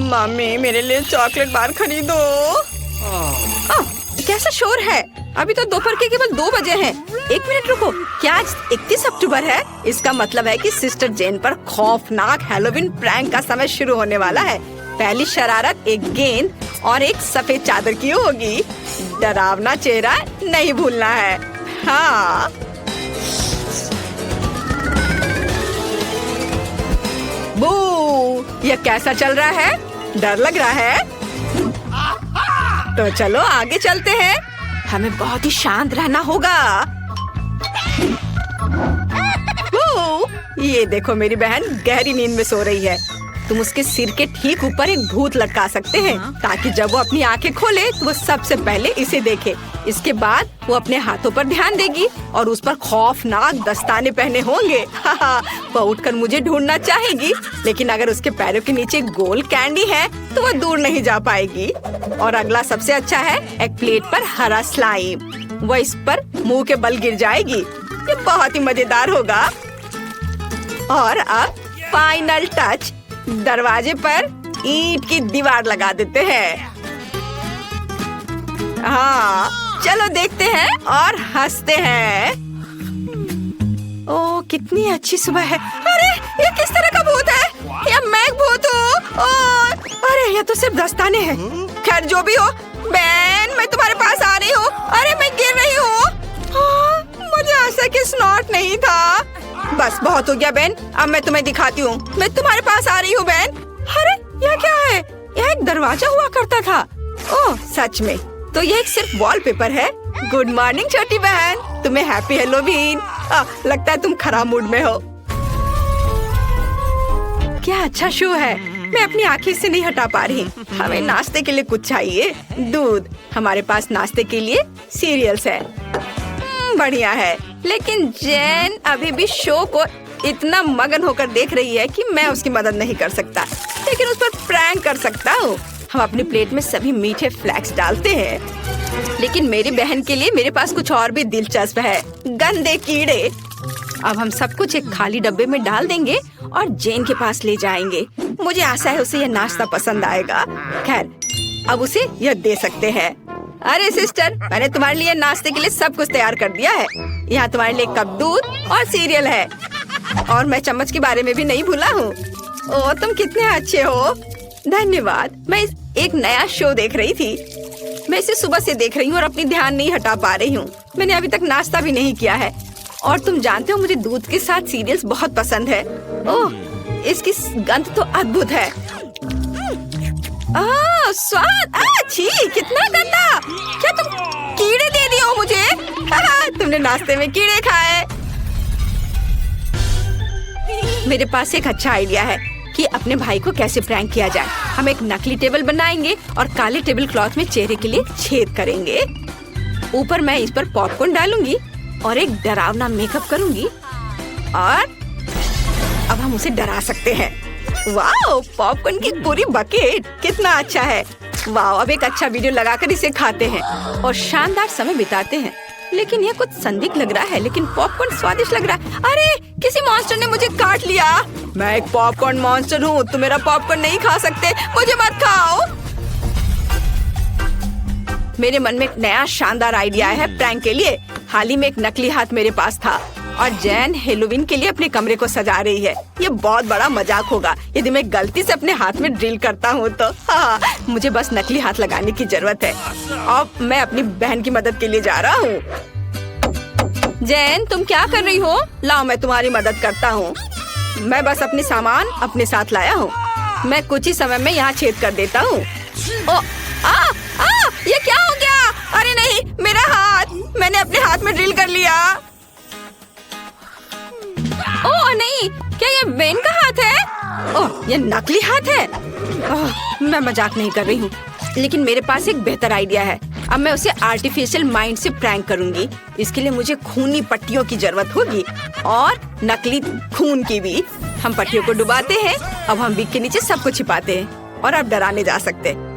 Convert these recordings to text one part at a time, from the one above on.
Mummy मेरे लिए chocolate bar खरीदो। कैसा शोर है? अभी तो दोपहर के केवल 2 बजे हैं। 1 मिनट रुको, क्या आज 31 अक्टूबर है? इसका मतलब है कि सिस्टर जेन पर खौफनाक हैलोवीन प्रैंक का समय शुरू होने वाला है। पहली शरारत एक गेंद और एक सफेद चादर की होगी। डरावना चेहरा नहीं भूलना है। हाँ, बू, ये कैसा चल रहा है? डर लग रहा है? तो चलो आगे चलते हैं। हमें बहुत ही शांत रहना होगा। ये देखो, मेरी बहन गहरी नींद में सो रही है। तुम उसके सिर के ठीक ऊपर एक भूत लटका सकते हैं ताकि जब वो अपनी आंखें खोले तो वो सबसे पहले इसे देखे। इसके बाद वो अपने हाथों पर ध्यान देगी और उस पर खौफनाक दस्ताने पहने होंगे। वो उठकर मुझे ढूंढना चाहेगी, लेकिन अगर उसके पैरों के नीचे गोल कैंडी है तो वो दूर नहीं जा पाएगी। और अगला सबसे अच्छा है, एक प्लेट पर हरा स्लाइम। वो इस पर मुंह के बल गिर जाएगी। ये बहुत ही मजेदार होगा। और अब फाइनल टच, दरवाजे पर ईंट की दीवार लगा देते हैं। हाँ, चलो देखते हैं और हंसते हैं। ओह, कितनी अच्छी सुबह है। अरे, ये किस तरह का भूत है? या मैं एक भूत हूँ? अरे, ये तो सिर्फ दस्ताने हैं। खैर, जो भी हो, बहन, मैं तुम्हारे पास आ रही हूँ। अरे, मैं गिर रही हूँ। मुझे ऐसा कि स्नॉट नहीं था। बस बहुत हो गया बहन, अब मैं तुम्हें दिखाती हूँ। मैं तुम्हारे पास आ रही हूँ बहन। अरे, यह क्या है? यह एक दरवाजा हुआ करता था। ओह, सच में? तो यह एक सिर्फ वॉलपेपर है। गुड मॉर्निंग छोटी बहन, तुम्हें हैप्पी हैलोवीन। लगता है तुम खराब मूड में हो। क्या अच्छा शो है। मैं अपनी आंखें से नहीं हटा पा रही। हमें नाश्ते के लिए कुछ चाहिए। दूध। हमारे पास नाश्ते के लिए सीरियल्स है। बढ़िया है, लेकिन जेन अभी भी शो को इतना मगन होकर देख रही है कि मैं उसकी मदद नहीं कर सकता, लेकिन उस पर प्रैंक कर सकता हूँ। हम अपनी प्लेट में सभी मीठे फ्लैक्स डालते हैं, लेकिन मेरी बहन के लिए मेरे पास कुछ और भी दिलचस्प है, गंदे कीड़े। अब हम सब कुछ एक खाली डब्बे में डाल देंगे और जेन के पास ले जाएंगे। मुझे आशा है उसे यह नाश्ता पसंद आएगा। खैर, अब उसे यह दे सकते हैं। अरे सिस्टर, मैंने तुम्हारे लिए नाश्ते के लिए सब कुछ तैयार कर दिया है। यहाँ तुम्हारे लिए कप दूध और सीरियल है, और मैं चम्मच के बारे में भी नहीं भूला हूँ। ओह, तुम कितने अच्छे हो। धन्यवाद। मैं एक नया शो देख रही थी। मैं इसे सुबह से देख रही हूँ और अपनी ध्यान नहीं हटा पा रही हूँ। मैंने अभी तक नाश्ता भी नहीं किया है। और तुम जानते हो, मुझे दूध के साथ सीरियल्स बहुत पसंद है। ओह, इसकी गंध तो अद्भुत है। स्वाद, छी, कितना गंदा। क्या तुम कीड़े दे दिए हो मुझे? तुमने नाश्ते में कीड़े खाए। मेरे पास एक अच्छा आइडिया है कि अपने भाई को कैसे प्रैंक किया जाए। हम एक नकली टेबल बनाएंगे और काले टेबल क्लॉथ में चेहरे के लिए छेद करेंगे। ऊपर मैं इस पर पॉपकॉर्न डालूंगी और एक डरावना मेकअप करूंगी, और अब हम उसे डरा सकते हैं। वाह, पॉपकॉर्न की पूरी बकेट, कितना अच्छा है। वाह, अब एक अच्छा वीडियो लगाकर इसे खाते हैं और शानदार समय बिताते हैं। लेकिन यह कुछ संदिग्ध लग रहा है, लेकिन पॉपकॉर्न स्वादिष्ट लग रहा है। अरे, किसी मॉन्स्टर ने मुझे काट लिया। मैं एक पॉपकॉर्न मॉन्स्टर हूँ, तुम मेरा पॉपकॉर्न नहीं खा सकते। मुझे मत खाओ। मेरे मन में एक नया शानदार आइडिया है प्रैंक के लिए। हाल ही में एक नकली हाथ मेरे पास था और जैन हेलोवीन के लिए अपने कमरे को सजा रही है। ये बहुत बड़ा मजाक होगा यदि मैं गलती से अपने हाथ में ड्रिल करता हूँ तो। हाँ, मुझे बस नकली हाथ लगाने की जरूरत है। अब मैं अपनी बहन की मदद के लिए जा रहा हूँ। जैन, तुम क्या कर रही हो? लाओ, मैं तुम्हारी मदद करता हूँ। मैं बस अपने सामान अपने साथ लाया हूँ। मैं कुछ ही समय में यहाँ छेद कर देता हूँ। ये क्या हो गया? अरे नहीं, मेरा हाथ, मैंने अपने हाथ में ड्रिल कर लिया। ओह नहीं, क्या ये बेन का हाथ है? ओह, ये नकली हाथ है। मैं मजाक नहीं कर रही हूँ, लेकिन मेरे पास एक बेहतर आइडिया है। अब मैं उसे आर्टिफिशियल माइंड से प्रैंक करूंगी। इसके लिए मुझे खूनी पट्टियों की जरूरत होगी और नकली खून की भी। हम पट्टियों को डुबाते हैं। अब हम बिग के नीचे सबको छिपाते हैं और अब डराने जा सकते हैं।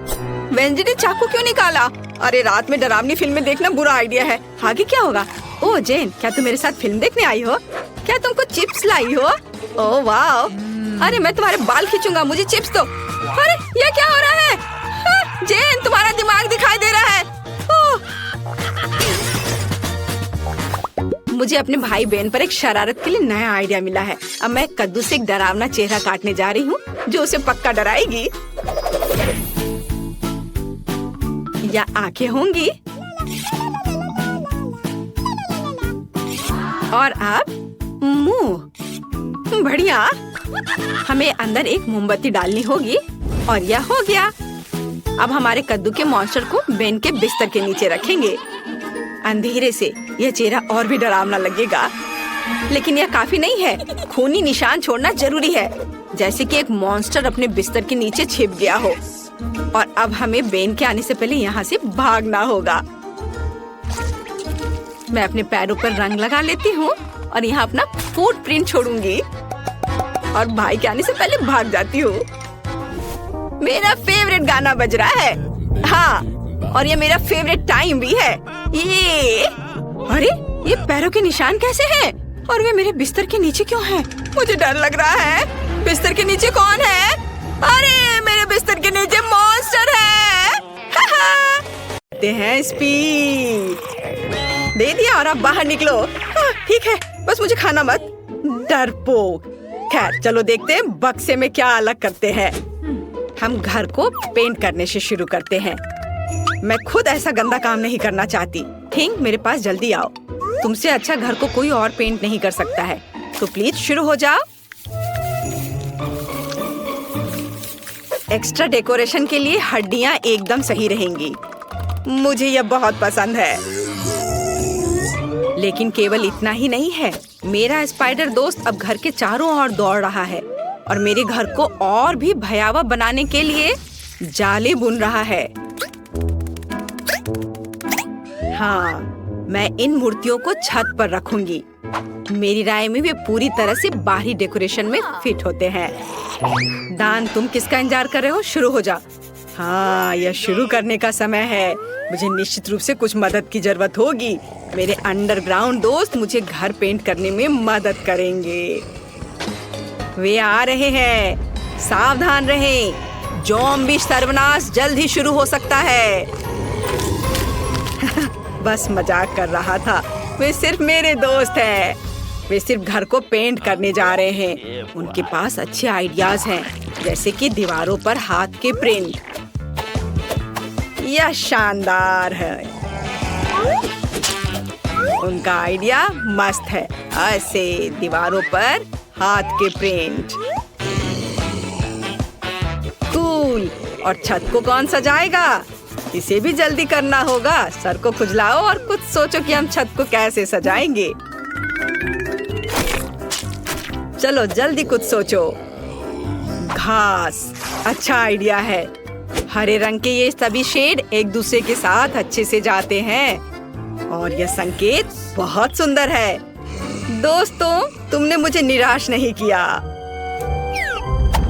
वेंजी ने चाकू क्यों निकाला? अरे, रात में डरावनी फिल्में देखना बुरा आइडिया है। आगे क्या होगा? ओह जेन, क्या तुम मेरे साथ फिल्म देखने आई हो? क्या तुम कुछ चिप्स लाई हो? ओह वाह, अरे मैं तुम्हारे बाल खींचूंगा, मुझे चिप्स दो। अरे ये क्या हो रहा है? जेन, तुम्हारा दिमाग दिखाई दे रहा है। मुझे अपने भाई बहन पर एक शरारत के लिए नया आइडिया मिला है। अब मैं कद्दू से एक डरावना चेहरा काटने जा रही हूँ जो उसे पक्का डराएगी। या आंखें होंगी। और अब मुंह। बढ़िया। हमें अंदर एक मोमबत्ती डालनी होगी और यह हो गया। अब हमारे कद्दू के मॉन्स्टर को बेन के बिस्तर के नीचे रखेंगे। अंधेरे से यह चेहरा और भी डरावना लगेगा, लेकिन यह काफी नहीं है। खूनी निशान छोड़ना जरूरी है, जैसे कि एक मॉन्स्टर अपने बिस्तर के नीचे छिप गया हो। और अब हमें बेन के आने से पहले यहाँ से भागना होगा। मैं अपने पैरों पर रंग लगा लेती हूँ और यहाँ अपना फुटप्रिंट छोड़ूंगी और भाई के आने से पहले भाग जाती हूँ। मेरा फेवरेट गाना बज रहा है। हाँ, और ये मेरा फेवरेट टाइम भी है। ये अरे ये पैरों के निशान कैसे हैं? और वे मेरे बिस्तर के नीचे क्यों हैं? मुझे डर लग रहा है। बिस्तर के नीचे कौन है? अरे मेरे बिस्तर के नीचे मॉन्स्टर है। देते हैं स्पीड। दे दिया और अब बाहर निकलो। ठीक है, बस मुझे खाना मत, डरपोक। खैर चलो देखते हैं बक्से में क्या अलग करते हैं। हम घर को पेंट करने से शुरू करते हैं। मैं खुद ऐसा गंदा काम नहीं करना चाहती। थिंक, मेरे पास जल्दी आओ। तुमसे अच्छा घर को कोई और पेंट नहीं कर सकता है, तो प्लीज शुरू हो जाओ। एक्स्ट्रा डेकोरेशन के लिए हड्डियां एकदम सही रहेंगी। मुझे यह बहुत पसंद है। लेकिन केवल इतना ही नहीं है। मेरा स्पाइडर दोस्त अब घर के चारों ओर दौड़ रहा है और मेरे घर को और भी भयावह बनाने के लिए जाले बुन रहा है। हाँ, मैं इन मूर्तियों को छत पर रखूंगी। मेरी राय में वे पूरी तरह से बाहरी डेकोरेशन में फिट होते हैं। दान, तुम किसका इंतजार कर रहे हो? शुरू हो जा। हाँ, यह शुरू करने का समय है। मुझे निश्चित रूप से कुछ मदद की जरूरत होगी। मेरे अंडरग्राउंड दोस्त मुझे घर पेंट करने में मदद करेंगे। वे आ रहे हैं। सावधान रहें। ज़ॉम्बी सर्वनाश जल्द ही शुरू हो सकता है। बस मजाक कर रहा था। वे सिर्फ मेरे दोस्त हैं। वे सिर्फ घर को पेंट करने जा रहे हैं। उनके पास अच्छे आइडियाज हैं, जैसे कि दीवारों पर हाथ के प्रिंट। यह शानदार है। उनका आइडिया मस्त है। ऐसे दीवारों पर हाथ के प्रिंट। कूल। और छत को कौन सजाएगा? इसे भी जल्दी करना होगा। सर को खुजलाओ और कुछ सोचो कि हम छत को कैसे सजाएंगे। चलो जल्दी कुछ सोचो। घास अच्छा आइडिया है। हरे रंग के ये सभी शेड एक दूसरे के साथ अच्छे से जाते हैं और यह संकेत बहुत सुंदर है। दोस्तों, तुमने मुझे निराश नहीं किया।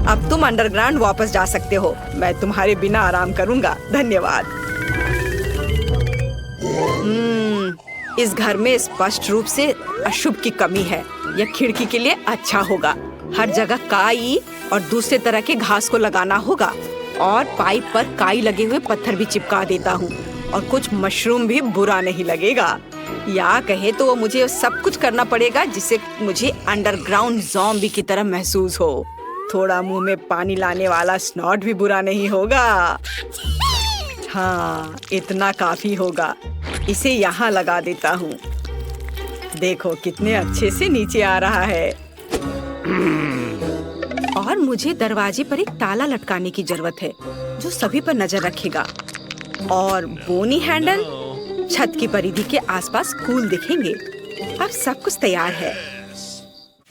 अब तुम अंडरग्राउंड वापस जा सकते हो। मैं तुम्हारे बिना आराम करूंगा। धन्यवाद। इस घर में स्पष्ट रूप से अशुभ की कमी है। यह खिड़की के लिए अच्छा होगा। हर जगह काई और दूसरे तरह के घास को लगाना होगा और पाइप पर काई लगे हुए पत्थर भी चिपका देता हूँ और कुछ मशरूम भी बुरा नहीं लगेगा। या कहे तो वो मुझे सब कुछ करना पड़ेगा जिससे मुझे अंडरग्राउंड ज़ॉम्बी की तरह महसूस हो। थोड़ा मुंह में पानी लाने वाला स्नॉट भी बुरा नहीं होगा। हाँ, इतना काफी होगा। इसे यहाँ लगा देता हूँ। देखो कितने अच्छे से नीचे आ रहा है। और मुझे दरवाजे पर एक ताला लटकाने की जरूरत है जो सभी पर नजर रखेगा। और बोनी हैंडल छत की परिधि के आसपास कूल दिखेंगे। अब सब कुछ तैयार है।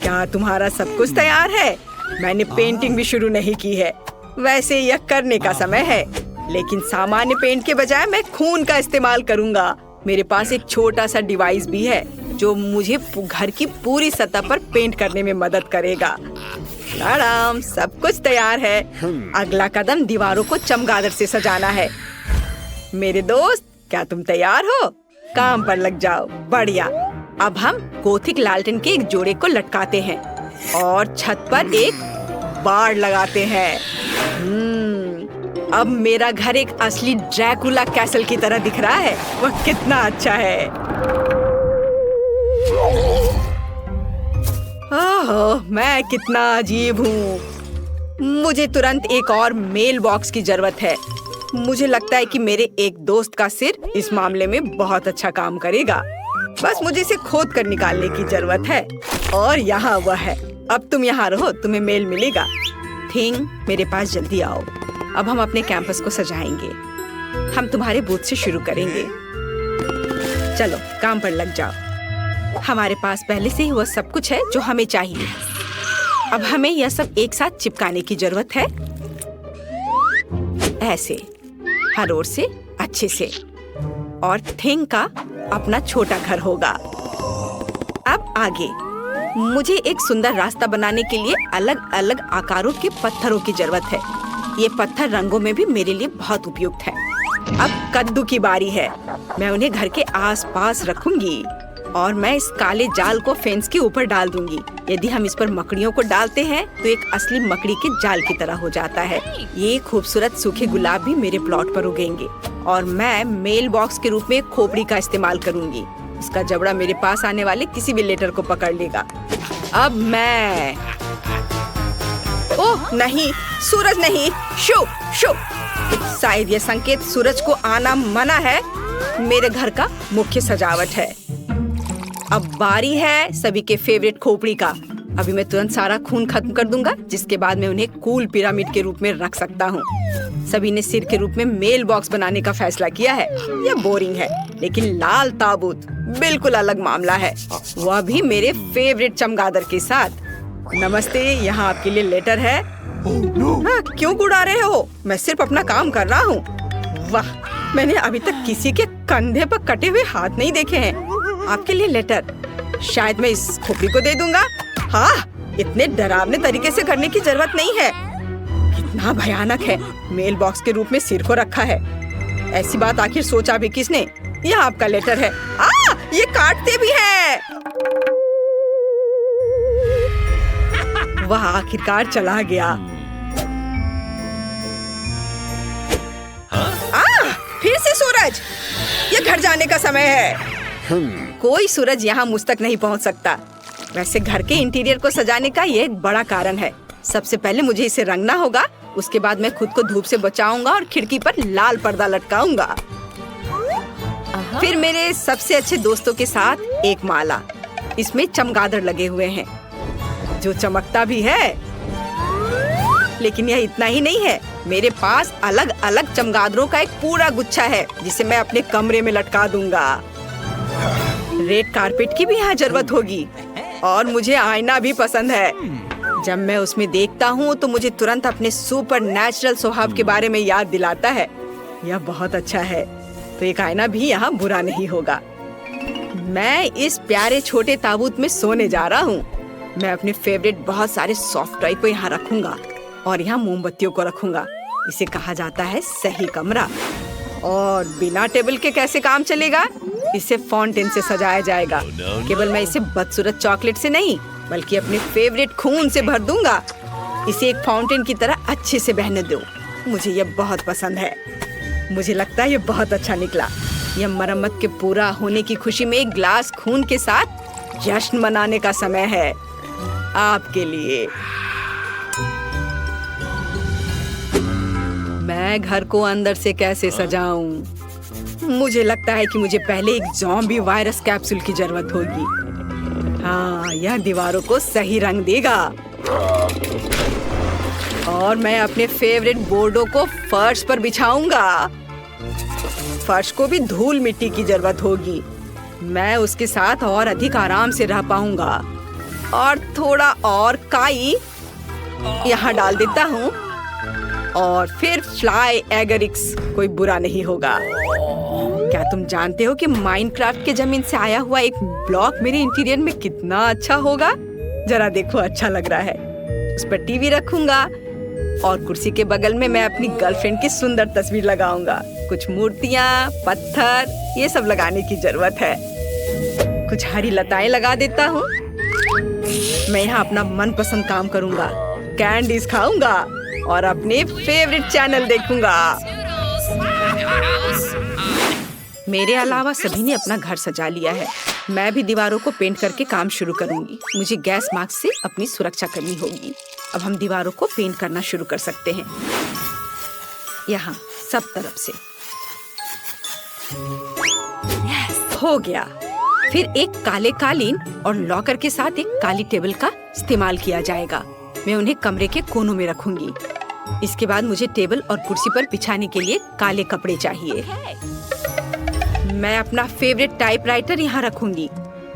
क्या तुम्हारा सब कुछ तैयार है? मैंने पेंटिंग भी शुरू नहीं की है। वैसे यह करने का समय है, लेकिन सामान्य पेंट के बजाय मैं खून का इस्तेमाल करूंगा। मेरे पास एक छोटा सा डिवाइस भी है जो मुझे घर की पूरी सतह पर पेंट करने में मदद करेगा। आराम, सब कुछ तैयार है। अगला कदम दीवारों को चमगादड़ से सजाना है। मेरे दोस्त, क्या तुम तैयार हो? काम पर लग जाओ। बढ़िया। अब हम गोथिक लालटेन के एक जोड़े को लटकाते हैं और छत पर एक बाड़ लगाते हैं। अब मेरा घर एक असली ड्रैकुला कैसल की तरह दिख रहा है। वह कितना अच्छा है। ओह, मैं कितना अजीब हूँ। मुझे तुरंत एक और मेल बॉक्स की जरूरत है। मुझे लगता है कि मेरे एक दोस्त का सिर इस मामले में बहुत अच्छा काम करेगा। बस मुझे इसे खोद कर निकालने की जरूरत है। और यहाँ वह है। अब तुम यहाँ रहो, तुम्हें मेल मिलेगा। थिंग, मेरे पास जल्दी आओ। अब हम अपने कैंपस को सजाएंगे। हम तुम्हारे बूथ से शुरू करेंगे। चलो काम पर लग जाओ। हमारे पास पहले से ही वह सब कुछ है जो हमें चाहिए। अब हमें यह सब एक साथ चिपकाने की जरूरत है। ऐसे, हर ओर से अच्छे से। और थिंग का अपना छोटा घर होगा। अब आगे मुझे एक सुंदर रास्ता बनाने के लिए अलग अलग आकारों के पत्थरों की जरूरत है। ये पत्थर रंगों में भी मेरे लिए बहुत उपयुक्त है। अब कद्दू की बारी है। मैं उन्हें घर के आसपास रखूंगी और मैं इस काले जाल को फेंस के ऊपर डाल दूंगी। यदि हम इस पर मकड़ियों को डालते हैं तो एक असली मकड़ी के जाल की तरह हो जाता है। ये खूबसूरत सूखे गुलाब भी मेरे प्लॉट पर उगेंगे और मैं मेल बॉक्स के रूप में खोपड़ी का इस्तेमाल करूंगी। उसका जबड़ा मेरे पास आने वाले किसी भी लेटर को पकड़ लेगा। अब मैं ओह नहीं, सूरज नहीं। शो शो, शायद यह संकेत सूरज को आना मना है। मेरे घर का मुख्य सजावट है। अब बारी है सभी के फेवरेट खोपड़ी का। अभी मैं तुरंत सारा खून खत्म कर दूंगा, जिसके बाद मैं उन्हें कूल पिरामिड के रूप में रख सकता हूँ। सभी ने सिर के रूप में मेल बॉक्स बनाने का फैसला किया है। यह बोरिंग है, लेकिन लाल ताबूत बिल्कुल अलग मामला है। वह भी मेरे फेवरेट चमगादड़ के साथ। नमस्ते, यहाँ आपके लिए लेटर है। हाँ, क्यों गुड़ा रहे हो? मैं सिर्फ अपना काम कर रहा हूँ। वाह, मैंने अभी तक किसी के कंधे पर कटे हुए हाथ नहीं देखे हैं। आपके लिए लेटर। शायद मैं इस खोपड़ी को दे दूंगा। हाँ, इतने डरावने तरीके से करने की जरूरत नहीं है। कितना भयानक है। मेल बॉक्स के रूप में सिर को रखा है। ऐसी बात आखिर सोचा भी किसने? यह आपका लेटर है। ये काटते भी हैं। वह आखिरकार चला गया। फिर से सूरज। यह घर जाने का समय है। कोई सूरज यहाँ मुझ तक नहीं पहुँच सकता। वैसे घर के इंटीरियर को सजाने का ये एक बड़ा कारण है। सबसे पहले मुझे इसे रंगना होगा। उसके बाद मैं खुद को धूप से बचाऊंगा और खिड़की पर लाल पर्दा लटकाऊंगा। फिर मेरे सबसे अच्छे दोस्तों के साथ एक माला। इसमें चमगादड़ लगे हुए हैं, जो चमकता भी है। लेकिन यह इतना ही नहीं है। मेरे पास अलग अलग चमगादड़ों का एक पूरा गुच्छा है, जिसे मैं अपने कमरे में लटका दूंगा। रेड कारपेट की भी यहाँ जरूरत होगी। और मुझे आईना भी पसंद है। जब मैं उसमें देखता हूँ तो मुझे तुरंत अपने सुपर नेचुरल स्वभाव के बारे में याद दिलाता है। यह बहुत अच्छा है। तो एक आईना भी यहाँ बुरा नहीं होगा। मैं इस प्यारे छोटे ताबूत में सोने जा रहा हूँ। मैं अपने फेवरेट बहुत सारे सॉफ्ट टॉय को यहाँ रखूंगा और यहाँ मोमबत्तियों को रखूंगा। इसे कहा जाता है सही कमरा। और बिना टेबल के कैसे काम चलेगा? इसे फाउंटेन से सजाया जाएगा। केवल मैं इसे बदसूरत चॉकलेट से नहीं, बल्कि अपने फेवरेट खून से भर दूंगा। इसे एक फाउंटेन की तरह अच्छे से बहने दो। मुझे यह बहुत पसंद है। मुझे लगता है यह बहुत अच्छा निकला। यह मरम्मत के पूरा होने की खुशी में एक ग्लास खून के साथ जश्न मनाने का समय है। आपके लिए। मैं घर को अंदर से कैसे सजाऊं? मुझे लगता है कि मुझे पहले एक ज़ॉम्बी वायरस कैप्सूल की जरूरत होगी। हाँ, यह दीवारों को सही रंग देगा। और मैं अपने फेवरेट बोर्डों को फर्श पर बिछाऊंगा। फर्श को भी धूल मिट्टी की जरूरत होगी। मैं उसके साथ और अधिक आराम से रह पाऊंगा। और थोड़ा और काई यहाँ डाल देता हूँ। और फिर फ्लाई एगरिक्स, कोई बुरा नहीं होगा। क्या तुम जानते हो कि माइनक्राफ्ट के जमीन से आया हुआ एक ब्लॉक मेरे इंटीरियर में कितना अच्छा होगा? जरा देखो, अच्छा लग रहा है। उस पर टीवी रखूंगा और कुर्सी के बगल में मैं अपनी गर्लफ्रेंड की सुंदर तस्वीर लगाऊंगा। कुछ मूर्तियाँ, पत्थर, ये सब लगाने की जरूरत है। कुछ हरी लताएं लगा देता हूँ। मैं यहाँ अपना मनपसंद काम करूंगा। कैंडीज खाऊंगा और अपने फेवरेट चैनल देखूंगा। मेरे अलावा सभी ने अपना घर सजा लिया है। मैं भी दीवारों को पेंट करके काम शुरू करूंगी। मुझे गैस मास्क से अपनी सुरक्षा करनी होगी। अब हम दीवारों को पेंट करना शुरू कर सकते हैं। यहाँ सब तरफ से। हो गया। फिर एक काले कालीन और लॉकर के साथ एक काली टेबल का इस्तेमाल किया जाएगा। मैं उन्हें कमरे के कोनों में रखूंगी। इसके बाद मुझे टेबल और कुर्सी पर बिछाने के लिए काले कपड़े चाहिए। मैं अपना फेवरेट टाइपराइटर यहाँ रखूंगी।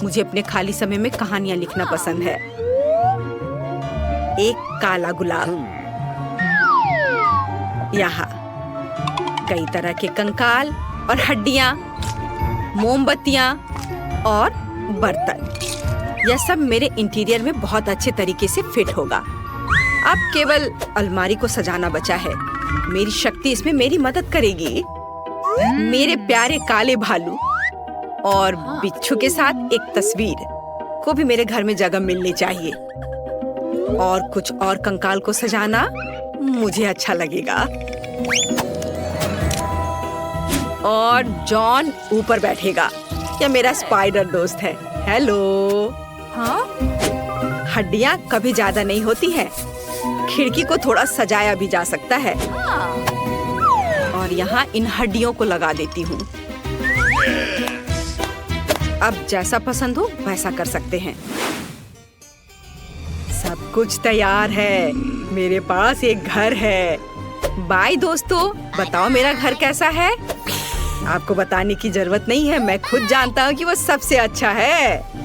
मुझे अपने खाली समय में कहानियाँ लिखना पसंद है। एक काला गुलाब। यहाँ कई तरह के कंकाल और हड्डियाँ, मोमबत्तियाँ और बर्तन। यह सब मेरे इंटीरियर में बहुत अच्छे तरीके से फिट होगा। अब केवल अलमारी को सजाना बचा है। मेरी शक्ति इसमें मेरी मदद करेगी। मेरे प्यारे काले भालू और बिच्छू के साथ एक तस्वीर को भी मेरे घर में जगह मिलनी चाहिए। और कुछ और कंकाल को सजाना मुझे अच्छा लगेगा। और जॉन ऊपर बैठेगा। यह मेरा स्पाइडर दोस्त है। हेलो। हाँ? हड्डियाँ कभी ज्यादा नहीं होती हैं। खिड़की को थोड़ा सजाया भी जा सकता है। और यहाँ इन हड्डियों को लगा देती हूँ। अब जैसा पसंद हो वैसा कर सकते हैं। सब कुछ तैयार है। मेरे पास एक घर है। बाय दोस्तों, बताओ मेरा घर कैसा है? आपको बताने की जरूरत नहीं है। मैं खुद जानता हूँ कि वो सबसे अच्छा है।